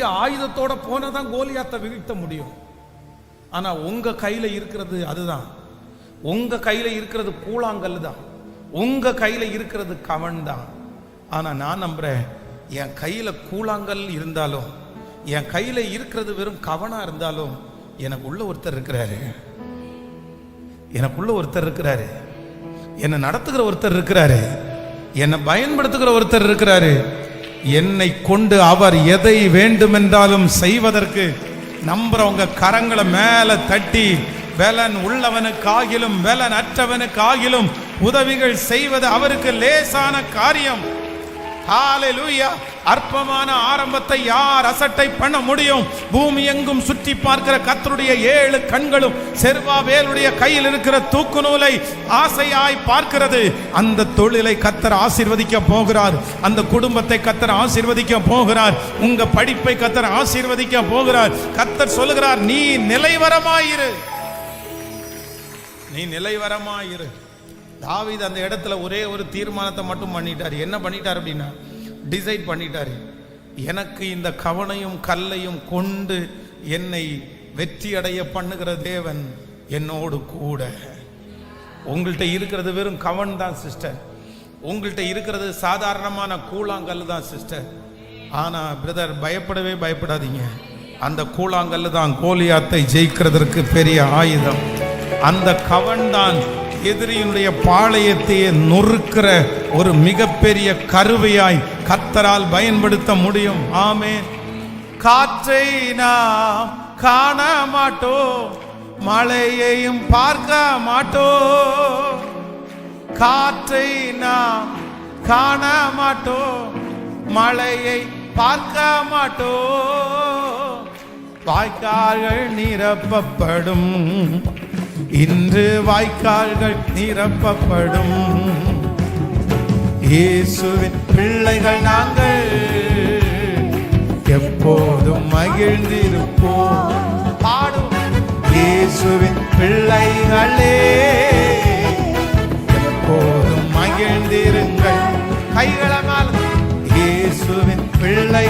பெரிய ஆயுதத்தோட போனதான் கோலியாத்தை வீழ்த்த முடியும். ஆனா உங்க கையில இருக்கிறது அதுதான். உங்க கையில இருக்கிறது கூழாங்கல் தான். உங்க கையில இருக்கிறது கவன் தான். ஆனா நான் நம்புறேன், என் கையில கூழாங்கல் இருந்தாலும், என் கையில இருக்கிறது வெறும் கவனா இருந்தாலும், எனக்குள்ள ஒருத்தர் இருக்கிறாரு. எனக்குள்ள ஒருத்தர் இருக்கிறாரு. என்னை நடத்துகிற ஒருத்தர் இருக்கிறாரு. என்னை பயன்படுத்துகிற ஒருத்தர் இருக்கிறாரு. என்னை கொண்டு அவர் எதை வேண்டுமென்றாலும் செய்வதற்கு நம்புறவங்க கரங்களை மேல தட்டி, பலன் உள்ளவனுக்காகிலும் பலன் அற்றவனுக்காகிலும் உதவிகள் செய்வது அவருக்கு லேசான காரியம். ஹல்லேலூயா. அற்பமான ஆரம்பத்தை யார் அசட்டை பண்ண முடியும்? பூமி எங்கும் சுற்றி பார்க்கிற கர்த்தருடைய 7 கண்களும் செருபாபேலுடைய கையில் இருக்கிற தூக்கு நூலை ஆசையாய் பார்க்கிறது. அந்த தொழிலை கர்த்தர் ஆசீர்வதிக்க போகிறார். அந்த குடும்பத்தை கர்த்தர் ஆசீர்வதிக்க போகிறார். உங்க படிப்பை கர்த்தர் ஆசீர்வதிக்க போகிறார். கர்த்தர் சொல்லுகிறார், நீ நிலைவரமாயிரு, நீ நிலைவரமாயிரு. தாவீது அந்த இடத்துல ஒரே ஒரு தீர்மானத்தை மட்டும் பண்ணிட்டார். என்ன பண்ணிட்டார் அப்படின்னா, டிசைட் பண்ணிட்டாரு, எனக்கு இந்த கவனையும் கல்லையும் கொண்டு என்னை வெற்றி அடைய பண்ணுகிற தேவன் என்னோடு கூட. உங்கள்கிட்ட இருக்கிறது வெறும் கவன் தான் சிஸ்டர். உங்கள்கிட்ட இருக்கிறது சாதாரணமான கூழாங்கல் தான் சிஸ்டர். ஆனா பிரதர், பயப்படவே பயப்படாதீங்க. அந்த கூழாங்கல் தான் கோலியாத்தை ஜெயிக்கிறதற்கு பெரிய ஆயுதம். அந்த கவன் தான் எதிரியினுடைய பாளையத்தையே நொறுக்கிற ஒரு மிகப்பெரிய கருவியாய் கர்த்தரால் பயன்படுத்த முடியும். ஆமென். காற்றை நாம் காண மாட்டோம், மழையையும் பார்க்க மாட்டோம். காற்றை நாம் காண மாட்டோம், மழையை பார்க்க மாட்டோம். வாய்க்கால்கள் நிரப்பப்படும், இன்று வாய்க்கால்கள் நிரப்பப்படும். இயேசுவின் பிள்ளைகள் நாங்கள் எப்போதும் மகிழ்ந்திருப்போம். பாடும் இயேசுவின் பிள்ளைகளே, எப்போதும் மகிழ்ந்திருங்கள். கைகளமால் இயேசுவின் பிள்ளை